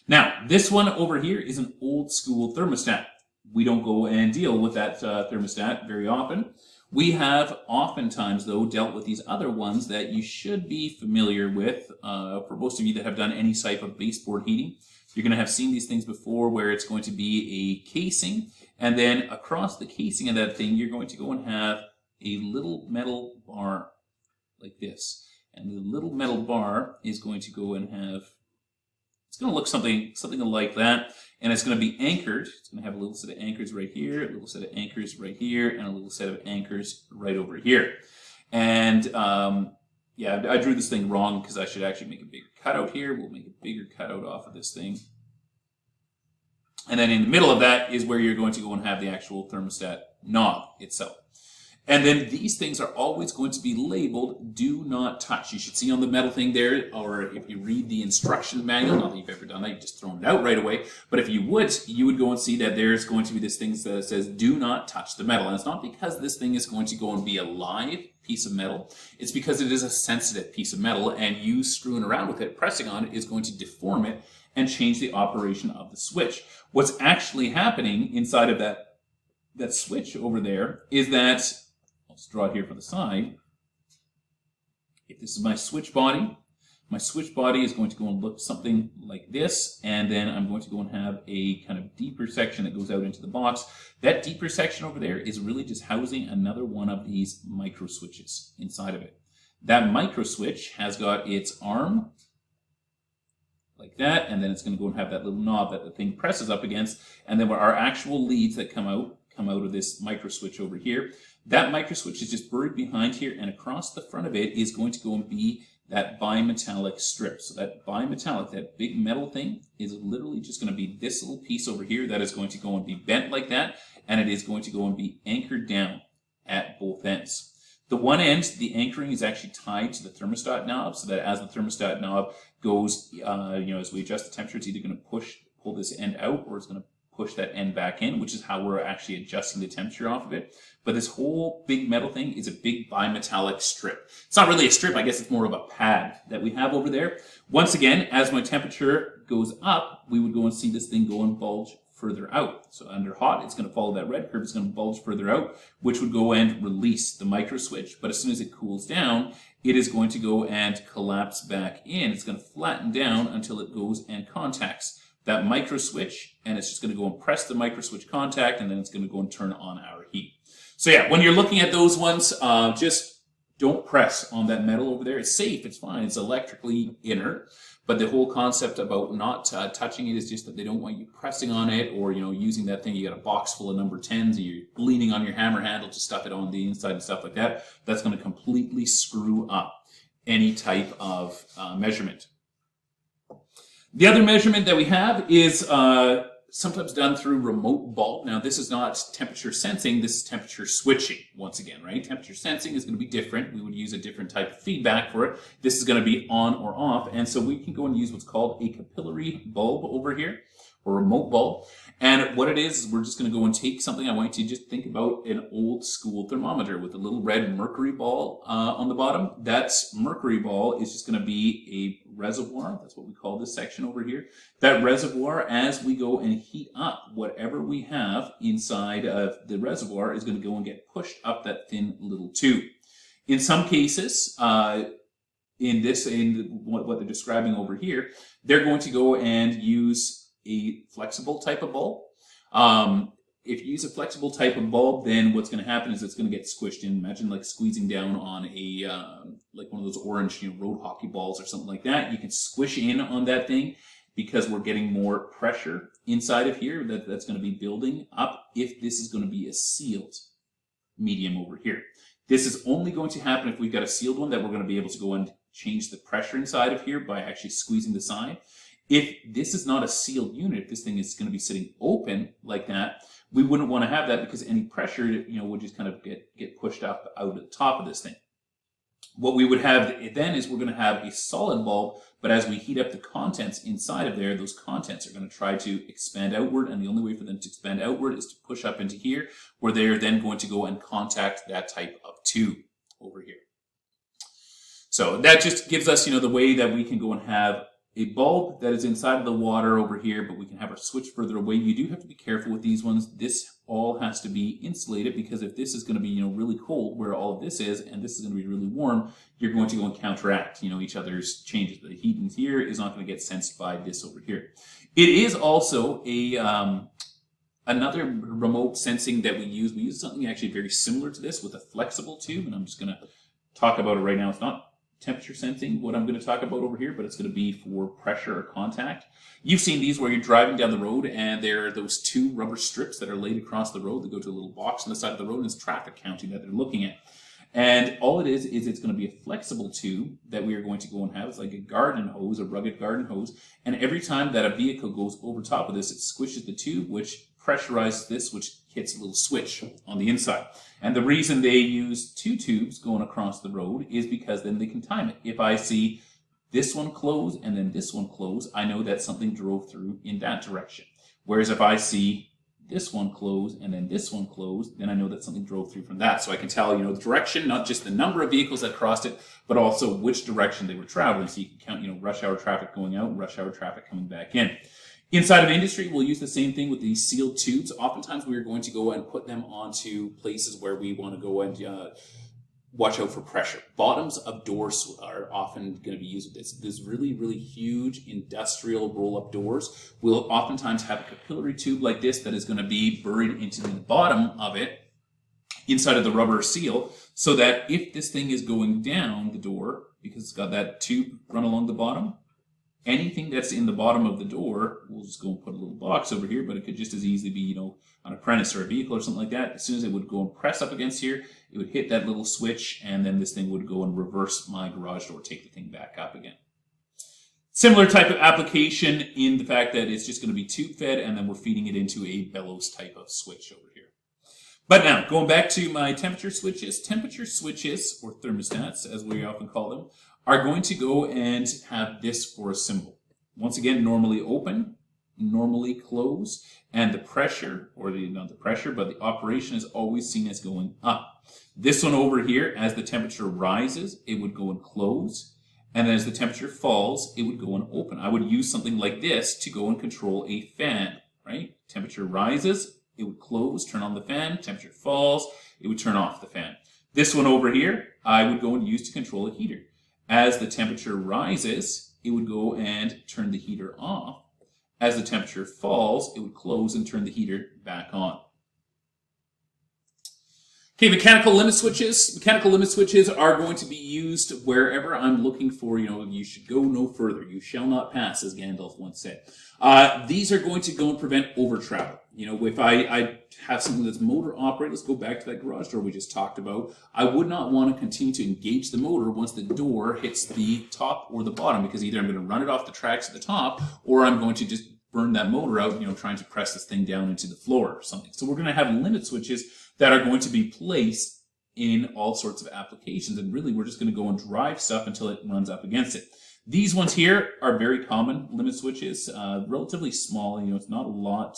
Now, this one over here is an old school thermostat. We don't go and deal with that thermostat very often. We have oftentimes, though, dealt with these other ones that you should be familiar with. For most of you that have done any type of baseboard heating, you're going to have seen these things before where it's going to be a casing, and then across the casing of that thing, you're going to go and have a little metal bar like this. And the little metal bar is going to go and have, it's going to look something like that. And it's going to be anchored. It's going to have a little set of anchors right here, a little set of anchors right here, and a little set of anchors right over here. And yeah, I drew this thing wrong because I should actually make a bigger cutout here. We'll make a bigger cutout off of this thing. And then in the middle of that is where you're going to go and have the actual thermostat knob itself. And then these things are always going to be labeled do not touch. You should see on the metal thing there, or if you read the instruction manual, not that you've ever done that, you've just thrown it out right away. But if you would go and see that there's going to be this thing that says do not touch the metal. And it's not because this thing is going to go and be a live piece of metal. It's because it is a sensitive piece of metal, and you screwing around with it, pressing on it, is going to deform it and change the operation of the switch. What's actually happening inside of that switch over there is that, let's draw it here from the side. If this is my switch body is going to go and look something like this, and then I'm going to go and have a kind of deeper section that goes out into the box. That deeper section over there is really just housing another one of these micro switches inside of it. That micro switch has got its arm like that, and then it's going to go and have that little knob that the thing presses up against, and then our actual leads that come out of this micro switch over here. That micro switch is just buried behind here, and across the front of it is going to go and be that bimetallic strip. So that bimetallic, that big metal thing, is literally just going to be this little piece over here that is going to go and be bent like that, and it is going to go and be anchored down at both ends. The one end, the anchoring is actually tied to the thermostat knob, so that as the thermostat knob goes, as we adjust the temperature, it's either going to pull this end out, or it's going to push that end back in, which is how we're actually adjusting the temperature off of it. But this whole big metal thing is a big bimetallic strip. It's not really a strip, I guess it's more of a pad that we have over there. Once again, as my temperature goes up, we would go and see this thing go and bulge further out. So under hot, it's going to follow that red curve, it's going to bulge further out, which would go and release the micro switch. But as soon as it cools down, it is going to go and collapse back in. It's going to flatten down until it goes and contacts that micro switch, and it's just going to go and press the micro switch contact, and then it's going to go and turn on our heat. So yeah, when you're looking at those ones, just don't press on that metal over there. It's safe, it's fine, it's electrically inert, but the whole concept about not touching it is just that they don't want you pressing on it, or using that thing. You got a box full of number 10s, and you're leaning on your hammer handle to stuff it on the inside and stuff like that. That's going to completely screw up any type of measurement. The other measurement that we have is sometimes done through remote bulb. Now, this is not temperature sensing, this is temperature switching, once again, right? Temperature sensing is going to be different. We would use a different type of feedback for it. This is going to be on or off, and so we can go and use what's called a capillary bulb over here, or remote bulb. And what it is we're just going to go and take something. I want you to just think about an old school thermometer with a little red mercury ball on the bottom. That mercury ball is just going to be a reservoir. That's what we call this section over here. That reservoir, as we go and heat up whatever we have inside of the reservoir, is going to go and get pushed up that thin little tube. In some cases, in what they're describing over here, they're going to go and use a flexible type of bulb. If you use a flexible type of bulb, then what's going to happen is it's going to get squished in. Imagine like squeezing down on a like one of those orange road hockey balls or something like that. You can squish in on that thing because we're getting more pressure inside of here that's going to be building up if this is going to be a sealed medium over here. This is only going to happen if we've got a sealed one, that we're going to be able to go and change the pressure inside of here by actually squeezing the side. If this is not a sealed unit, if this thing is going to be sitting open like that, we wouldn't want to have that, because any pressure, would just kind of get pushed up out of the top of this thing. What we would have then is we're going to have a solid bulb, but as we heat up the contents inside of there, those contents are going to try to expand outward, and the only way for them to expand outward is to push up into here, where they're then going to go and contact that type of tube over here. So that just gives us, the way that we can go and have a bulb that is inside of the water over here, but we can have our switch further away. You do have to be careful with these ones. This all has to be insulated, because if this is going to be, really cold where all of this is, and this is going to be really warm, you're going to go and counteract, each other's changes. The heat in here is not going to get sensed by this over here. It is also a another remote sensing that we use. We use something actually very similar to this with a flexible tube, and I'm just going to talk about it right now. It's not temperature sensing, what I'm going to talk about over here, but it's going to be for pressure or contact. You've seen these where you're driving down the road and there are those two rubber strips that are laid across the road that go to a little box on the side of the road, and it's traffic counting that they're looking at. And all it is it's going to be a flexible tube that we are going to go and have. It's like a garden hose, a rugged garden hose, and every time that a vehicle goes over top of this, it squishes the tube, which pressurizes this, which hits a little switch on the inside. And the reason they use two tubes going across the road is because then they can time it. If I see this one close and then this one close, I know that something drove through in that direction. Whereas if I see this one close and then this one close, then I know that something drove through from that. So I can tell, the direction, not just the number of vehicles that crossed it, but also which direction they were traveling. So you can count, rush hour traffic going out, rush hour traffic coming back in. Inside of industry, we'll use the same thing with these sealed tubes. Oftentimes, we are going to go and put them onto places where we want to go and watch out for pressure. Bottoms of doors are often going to be used with this. There's really, really huge industrial roll-up doors. We'll oftentimes have a capillary tube like this that is going to be buried into the bottom of it, inside of the rubber seal, so that if this thing is going down the door, because it's got that tube run along the bottom, anything that's in the bottom of the door, we'll just go and put a little box over here, but it could just as easily be, an apprentice or a vehicle or something like that. As soon as it would go and press up against here, it would hit that little switch, and then this thing would go and reverse my garage door, take the thing back up again. Similar type of application in the fact that it's just going to be tube fed, and then we're feeding it into a bellows type of switch over here. But now, going back to my temperature switches, or thermostats, as we often call them, are going to go and have this for a symbol. Once again, normally open, normally close, and the pressure, or not the pressure, but the operation is always seen as going up. This one over here, as the temperature rises, it would go and close, and as the temperature falls, it would go and open. I would use something like this to go and control a fan, right? Temperature rises, it would close, turn on the fan. Temperature falls, it would turn off the fan. This one over here, I would go and use to control a heater. As the temperature rises, it would go and turn the heater off. As the temperature falls, it would close and turn the heater back on. Okay, mechanical limit switches. Mechanical limit switches are going to be used wherever I'm looking for, you should go no further. You shall not pass, as Gandalf once said. These are going to go and prevent over travel. If I have something that's motor operated, let's go back to that garage door we just talked about. I would not want to continue to engage the motor once the door hits the top or the bottom, because either I'm going to run it off the tracks at the top, or I'm going to just burn that motor out, trying to press this thing down into the floor or something. So we're going to have limit switches that are going to be placed in all sorts of applications. And really, we're just going to go and drive stuff until it runs up against it. These ones here are very common limit switches, relatively small. It's not a lot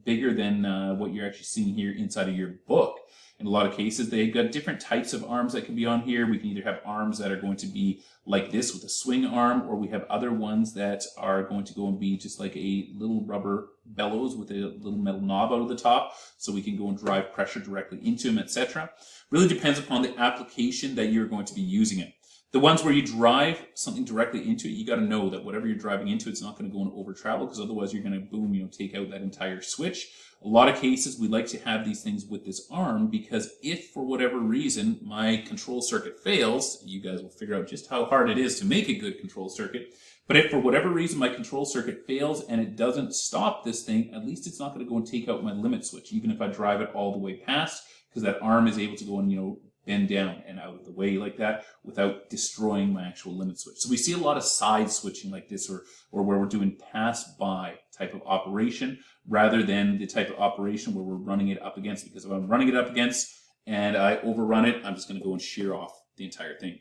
bigger than what you're actually seeing here inside of your book. In a lot of cases, they've got different types of arms that can be on here. We can either have arms that are going to be like this with a swing arm, or we have other ones that are going to go and be just like a little rubber bellows with a little metal knob out of the top, so we can go and drive pressure directly into them, etc. Really depends upon the application that you're going to be using it. The ones where you drive something directly into it, you got to know that whatever you're driving into, it's not going to go and over travel, because otherwise you're going to boom, take out that entire switch. A lot of cases, we like to have these things with this arm, because if for whatever reason my control circuit fails, you guys will figure out just how hard it is to make a good control circuit. But if for whatever reason my control circuit fails and it doesn't stop this thing, at least it's not going to go and take out my limit switch, even if I drive it all the way past, because that arm is able to go and, bend down and out of the way like that without destroying my actual limit switch. So we see a lot of side switching like this, or where we're doing pass-by type of operation, rather than the type of operation where we're running it up against. Because if I'm running it up against and I overrun it, I'm just going to go and shear off the entire thing.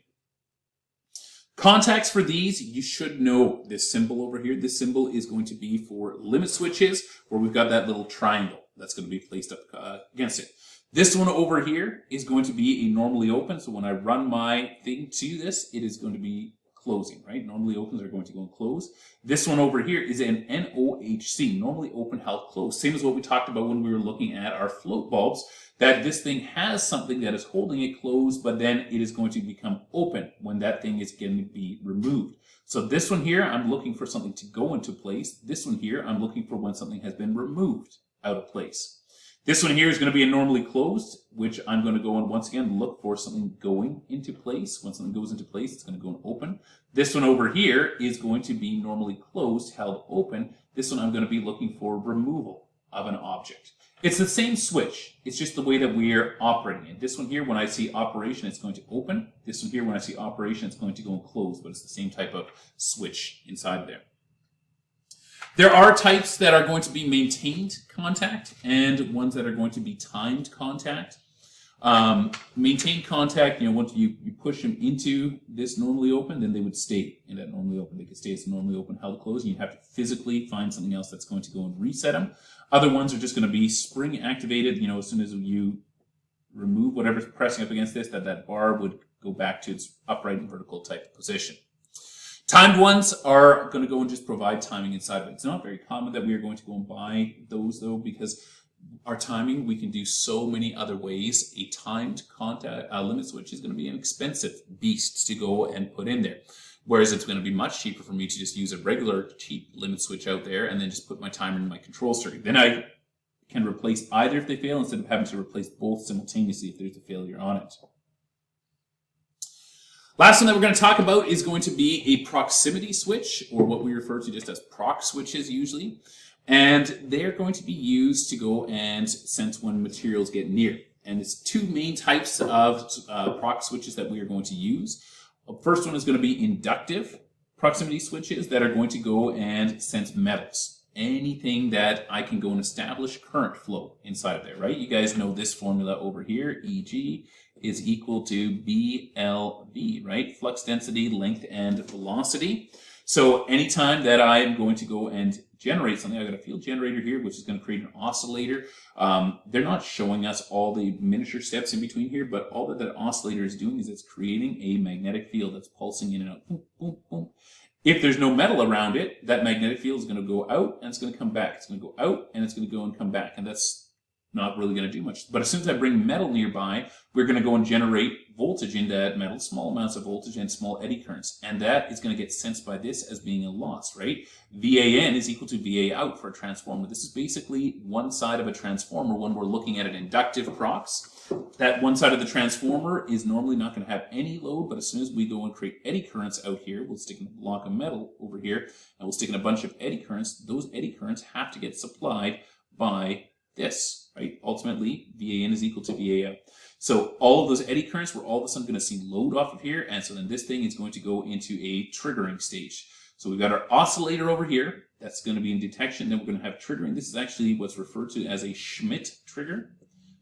Contacts for these, you should know this symbol over here. This symbol is going to be for limit switches, where we've got that little triangle that's going to be placed up against it. This one over here is going to be a normally open, so when I run my thing to this, it is going to be closing, right? Normally opens are going to go and close. This one over here is an NOHC, normally open, held, closed. Same as what we talked about when we were looking at our float bulbs, that this thing has something that is holding it closed, but then it is going to become open when that thing is going to be removed. So this one here, I'm looking for something to go into place. This one here, I'm looking for when something has been removed out of place. This one here is going to be a normally closed, which I'm going to go and once again look for something going into place. When something goes into place, it's going to go and open. This one over here is going to be normally closed, held open. This one I'm going to be looking for removal of an object. It's the same switch. It's just the way that we're operating it. This one here, when I see operation, it's going to open. This one here, when I see operation, it's going to go and close, but it's the same type of switch inside there. There are types that are going to be maintained contact and ones that are going to be timed contact. Maintained contact, once you push them into this normally open, then they would stay in that normally open. They could stay as normally open, held, closed, and you'd have to physically find something else that's going to go and reset them. Other ones are just going to be spring activated. As soon as you remove whatever's pressing up against this, that bar would go back to its upright and vertical type of position. Timed ones are going to go and just provide timing inside of it. It's not very common that we are going to go and buy those, though, because our timing, we can do so many other ways. A timed contact limit switch is going to be an expensive beast to go and put in there. Whereas it's going to be much cheaper for me to just use a regular cheap limit switch out there and then just put my timer in my control circuit. Then I can replace either if they fail, instead of having to replace both simultaneously if there's a failure on it. Last one that we're going to talk about is going to be a proximity switch, or what we refer to just as proc switches usually. And they're going to be used to go and sense when materials get near. And it's two main types of proc switches that we are going to use. The first one is going to be inductive proximity switches that are going to go and sense metals. Anything that I can go and establish current flow inside of there, right? You guys know this formula over here, EG is equal to BLV, right? Flux density, length, and velocity. So anytime that I'm going to go and generate something, I've got a field generator here, which is going to create an oscillator. They're not showing us all the miniature steps in between here, but all that oscillator is doing is it's creating a magnetic field that's pulsing in and out. Boom, boom, boom. If there's no metal around it, that magnetic field is going to go out and it's going to come back. It's going to go out and it's going to go and come back. And that's not really going to do much. But as soon as I bring metal nearby, we're going to go and generate voltage in that metal, small amounts of voltage and small eddy currents. And that is going to get sensed by this as being a loss, right? VAN is equal to VA out for a transformer. This is basically one side of a transformer when we're looking at an inductive prox. That one side of the transformer is normally not going to have any load, but as soon as we go and create eddy currents out here, we'll stick in a block of metal over here, and we'll stick in a bunch of eddy currents. Those eddy currents have to get supplied by this, right? Ultimately, VAN is equal to VA out. So all of those eddy currents, we're all of a sudden going to see load off of here, and so then this thing is going to go into a triggering stage. So we've got our oscillator over here. That's going to be in detection. Then we're going to have triggering. This is actually what's referred to as a Schmitt trigger.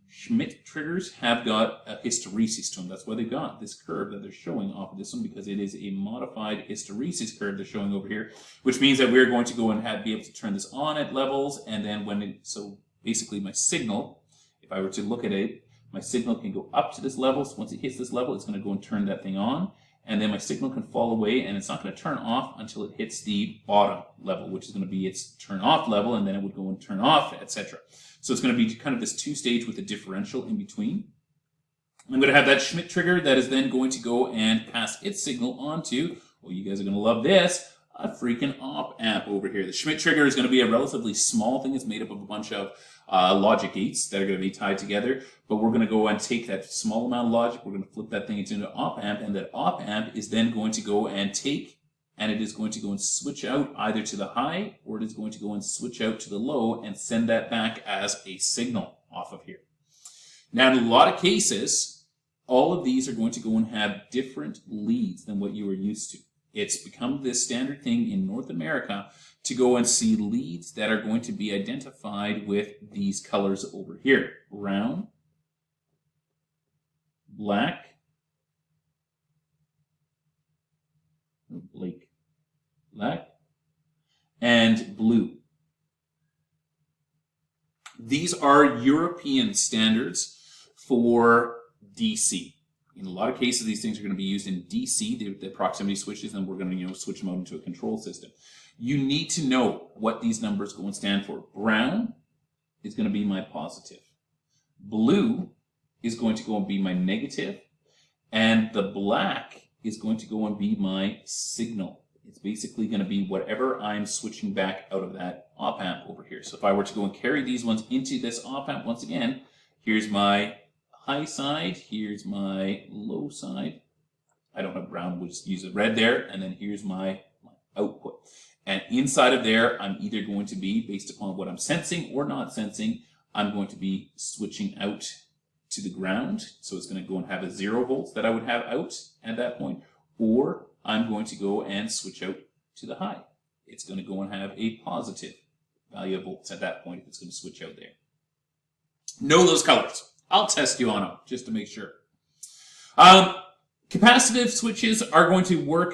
Schmitt triggers have got a hysteresis to them. That's why they've got this curve that they're showing off of this one, because it is a modified hysteresis curve they're showing over here, which means that we're going to go and be able to turn this on at levels, and then so basically my signal, if I were to look at it, my signal can go up to this level. So once it hits this level, it's going to go and turn that thing on. And then my signal can fall away, and it's not going to turn off until it hits the bottom level, which is going to be its turn off level, and then it would go and turn off, etc. So it's going to be kind of this two-stage with a differential in between. I'm going to have that Schmitt trigger that is then going to go and pass its signal onto, well, you guys are going to love this, a freaking op amp over here. The Schmitt trigger is going to be a relatively small thing. It's made up of a bunch of logic gates that are going to be tied together, but we're going to go and take that small amount of logic, we're going to flip that thing into an op amp, and that op amp is then going to go and it is going to go and switch out either to the high, or it is going to go and switch out to the low and send that back as a signal off of here. Now, in a lot of cases, all of these are going to go and have different leads than what you are used to. It's become this standard thing in North America to go and see leads that are going to be identified with these colors over here. Brown, black, black, and blue. These are European standards for DC. In a lot of cases, these things are going to be used in DC, the proximity switches, and we're going to switch them out into a control system. You need to know what these numbers go and stand for. Brown is going to be my positive. Blue is going to go and be my negative. And the black is going to go and be my signal. It's basically going to be whatever I'm switching back out of that op amp over here. So if I were to go and carry these ones into this op amp, once again, here's my high side, here's my low side. I don't have brown, we'll just use a red there, and then here's my output. And inside of there, I'm either going to be, based upon what I'm sensing or not sensing, I'm going to be switching out to the ground. So it's going to go and have a 0 volts that I would have out at that point, or I'm going to go and switch out to the high. It's going to go and have a positive value of volts at that point if it's going to switch out there. Know those colors. I'll test you on them just to make sure. Capacitive switches are going to work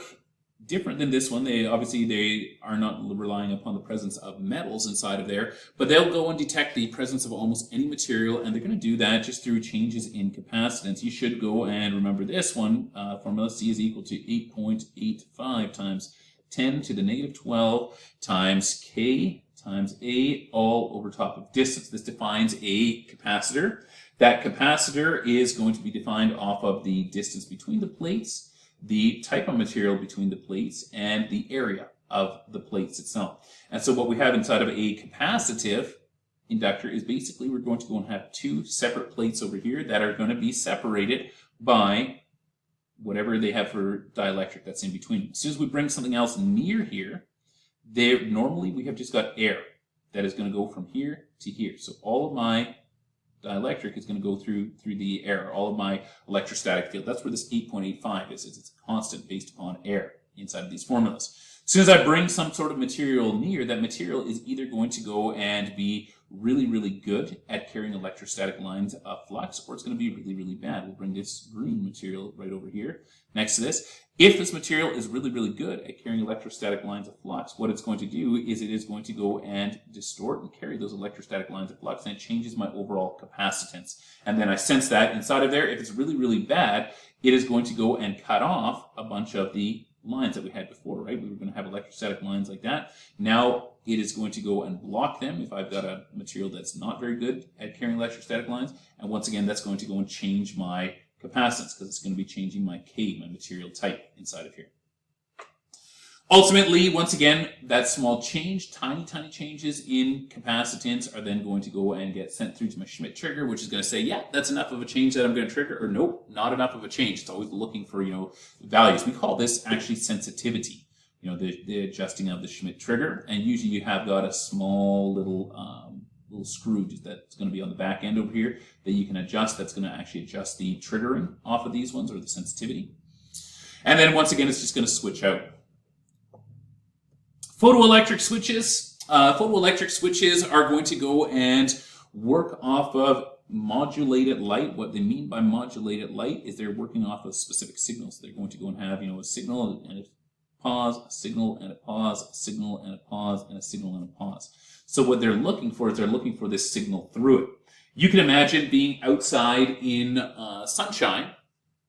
different than this one. They are not relying upon the presence of metals inside of there, but they'll go and detect the presence of almost any material, and they're going to do that just through changes in capacitance. You should go and remember this one. Formula C is equal to 8.85 times 10 to the negative 12 times K times A, all over top of distance. This defines a capacitor. That capacitor is going to be defined off of the distance between the plates, the type of material between the plates, and the area of the plates itself. And so what we have inside of a capacitive inductor is basically we're going to go and have two separate plates over here that are going to be separated by whatever they have for dielectric that's in between. As soon as we bring something else near here, normally we have just got air that is going to go from here to here. So all of my dielectric is going to go through the air, all of my electrostatic field. That's where this 8.85 is. It's a constant based upon air inside of these formulas. As soon as I bring some sort of material near, that material is either going to go and be really, really good at carrying electrostatic lines of flux, or it's going to be really, really bad. We'll bring this green material right over here next to this. If this material is really, really good at carrying electrostatic lines of flux, what it's going to do is it is going to go and distort and carry those electrostatic lines of flux, and it changes my overall capacitance. And then I sense that inside of there, if it's really, really bad, it is going to go and cut off a bunch of the lines that we had before, right? We were going to have electrostatic lines like that. Now it is going to go and block them if I've got a material that's not very good at carrying electrostatic lines. And once again, that's going to go and change my capacitance because it's going to be changing my K, my material type inside of here. Ultimately, once again, that small change, tiny, tiny changes in capacitance are then going to go and get sent through to my Schmidt trigger, which is going to say, yeah, that's enough of a change that I'm going to trigger, or nope, not enough of a change. It's always looking for, values. We call this actually sensitivity, the adjusting of the Schmidt trigger. And usually you have got a small little screw that's going to be on the back end over here that you can adjust. That's going to actually adjust the triggering off of these ones, or the sensitivity. And then once again, it's just going to switch out. Photoelectric switches. Photoelectric switches are going to go and work off of modulated light. What they mean by modulated light is they're working off of specific signals. They're going to go and have, a signal and a pause, a signal and a pause, a signal and a pause, and a signal and a pause. So what they're looking for is they're looking for this signal through it. You can imagine being outside in sunshine,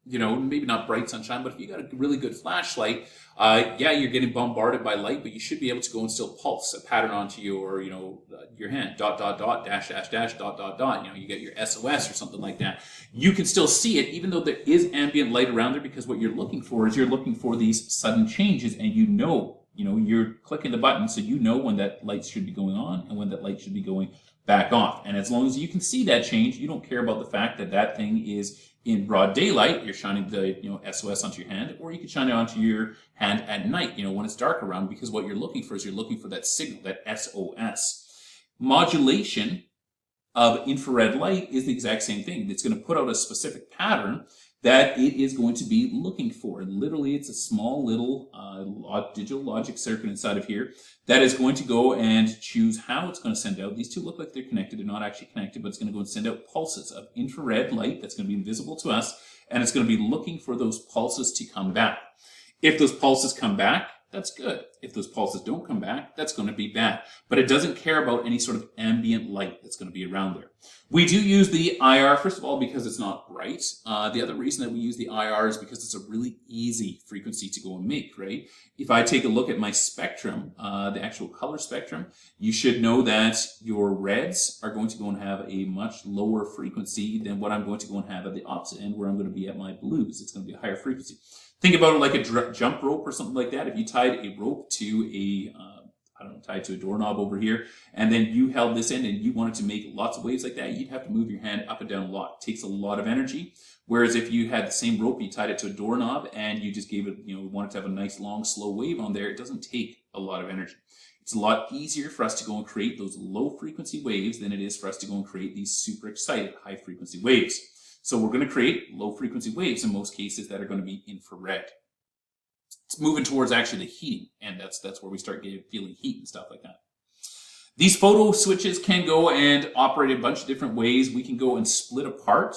maybe not bright sunshine, but if you got a really good flashlight, you're getting bombarded by light, but you should be able to go and still pulse a pattern onto your, your hand, dot, dot, dot, dash, dash, dash, dot, dot, dot, you get your SOS or something like that. You can still see it, even though there is ambient light around there, because what you're looking for is you're looking for these sudden changes, and you're clicking the button, so you know when that light should be going on and when that light should be going back off. And as long as you can see that change, you don't care about the fact that that thing is in broad daylight. You're shining the SOS onto your hand, or you can shine it onto your hand at night, when it's dark around, because what you're looking for is you're looking for that signal, that SOS. Modulation of infrared light is the exact same thing. It's going to put out a specific pattern that it is going to be looking for. And literally, it's a small little digital logic circuit inside of here that is going to go and choose how it's going to send out. These two look like they're connected. They're not actually connected, but it's going to go and send out pulses of infrared light that's going to be invisible to us, and it's going to be looking for those pulses to come back. If those pulses come back, that's good. If those pulses don't come back, that's going to be bad. But it doesn't care about any sort of ambient light that's going to be around there. We do use the IR, first of all, because it's not bright. The other reason that we use the IR is because it's a really easy frequency to go and make, right? If I take a look at my spectrum, the actual color spectrum, you should know that your reds are going to go and have a much lower frequency than what I'm going to go and have at the opposite end, where I'm going to be at my blues. It's going to be a higher frequency. Think about it like a jump rope or something like that. If you tied a rope to tied to a doorknob over here, and then you held this end and you wanted to make lots of waves like that, you'd have to move your hand up and down a lot. It takes a lot of energy. Whereas if you had the same rope, you tied it to a doorknob and you just gave it, wanted to have a nice long slow wave on there, it doesn't take a lot of energy. It's a lot easier for us to go and create those low frequency waves than it is for us to go and create these super excited high frequency waves. So we're going to create low frequency waves in most cases that are going to be infrared. It's moving towards actually the heating, and that's where we start feeling heat and stuff like that. These photo switches can go and operate a bunch of different ways. We can go and split apart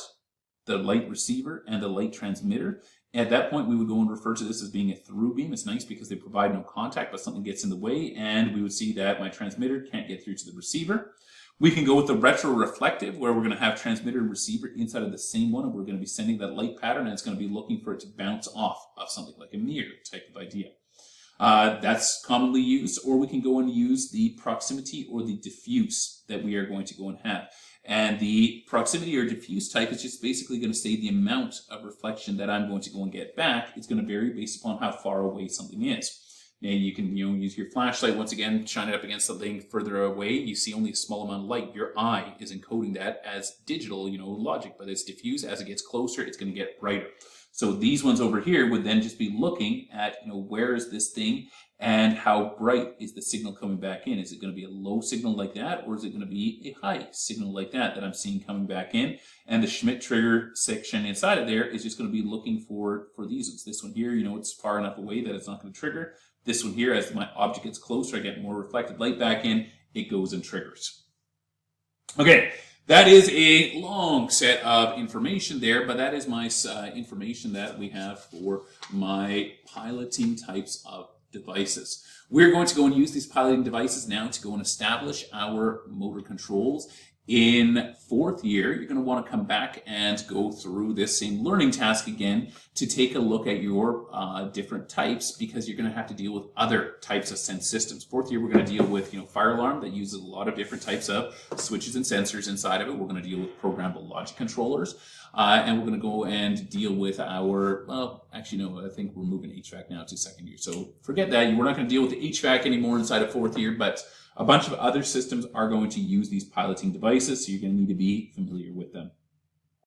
the light receiver and the light transmitter. At that point, we would go and refer to this as being a through beam. It's nice because they provide no contact, but something gets in the way, and we would see that my transmitter can't get through to the receiver. We can go with the retroreflective, where we're going to have transmitter and receiver inside of the same one, and we're going to be sending that light pattern, and it's going to be looking for it to bounce off of something like a mirror type of idea. That's commonly used, or we can go and use the proximity or the diffuse that we are going to go and have. And the proximity or diffuse type is just basically going to say the amount of reflection that I'm going to go and get back. It's going to vary based upon how far away something is. And you can use your flashlight, once again, shine it up against something further away. You see only a small amount of light. Your eye is encoding that as digital, logic, but it's diffuse. As it gets closer, it's going to get brighter. So these ones over here would then just be looking at, where is this thing and how bright is the signal coming back in? Is it going to be a low signal like that, or is it going to be a high signal like that I'm seeing coming back in? And the Schmidt trigger section inside of there is just going to be looking for these ones. This one here, it's far enough away that it's not going to trigger. This one here, as my object gets closer, I get more reflected light back in, it goes and triggers. Okay, that is a long set of information there, but that is my information that we have for my piloting types of devices. We're going to go and use these piloting devices now to go and establish our motor controls. In fourth year, you're going to want to come back and go through this same learning task again to take a look at your different types, because you're going to have to deal with other types of sense systems. Fourth year, we're going to deal with fire alarm that uses a lot of different types of switches and sensors inside of it. We're going to deal with programmable logic controllers, and we're going to go and deal with our, well, actually no, I think we're moving HVAC now to second year. So forget that. We're not going to deal with the HVAC anymore inside of fourth year, but a bunch of other systems are going to use these piloting devices, so you're going to need to be familiar with them.